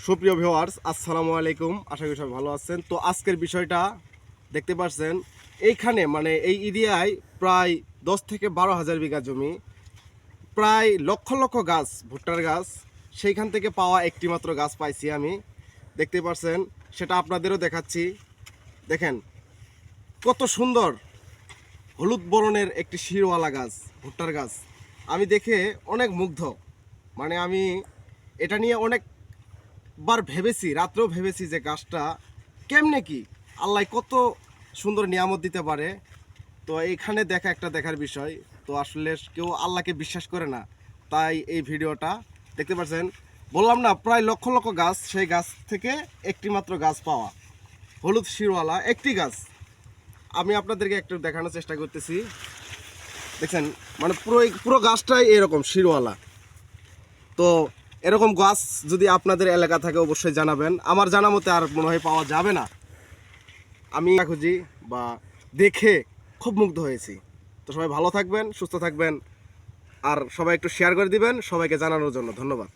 সুপ্রিয় ভিউয়ার্স, আসসালামু আলাইকুম। আশা করি সবাই ভালো আছেন। তো আজকের বিষয়টা দেখতে পাচ্ছেন, এইখানে মানে এই এরিয়ায় প্রায় 10 থেকে 12,000 বিঘা জমি, প্রায় লক্ষ লক্ষ গাছ, ভুট্টার গাছ। সেইখান থেকে পাওয়া একটি মাত্র গাছ পাইছি আমি, দেখতে পাচ্ছেন। সেটা আপনাদেরও দেখাচ্ছি। দেখেন কত সুন্দর হলুদ বরণের একটি শিরওয়ালা গাছ, ভুট্টার গাছ। আমি দেখে অনেক মুগ্ধ। মানে আমি এটা নিয়ে অনেকবার ভেবেছি, রাত্রেও ভেবেছি যে গাছটা কেমনে কি আল্লাহ কত সুন্দর নিয়ামত দিতে পারে। তো এইখানে দেখা একটা দেখার বিষয়। তো আসলে কেউ আল্লাহকে বিশ্বাস করে না, তাই এই ভিডিওটা দেখতে পাচ্ছেন। বললাম না, প্রায় লক্ষ লক্ষ গাছ, সেই গাছ থেকে একটি মাত্র গাছ পাওয়া, হলুদ শিরওয়ালা একটি গাছ। আমি আপনাদেরকে একটু দেখানোর চেষ্টা করতেছি। দেখছেন, মানে পুরো পুরো গাছটাই এরকম শিরওয়ালা। তো এরকম গাছ যদি আপনাদের এলাকা থাকে অবশ্যই জানাবেন। আমার জানা মতে আর মনে হয় পাওয়া যাবে না। আমি খুঁজি বা দেখে খুব মুগ্ধ হয়েছি। তো সবাই ভালো থাকবেন, সুস্থ থাকবেন, আর সবাই একটু শেয়ার করে দিবেন সবাইকে জানানোর জন্য। ধন্যবাদ।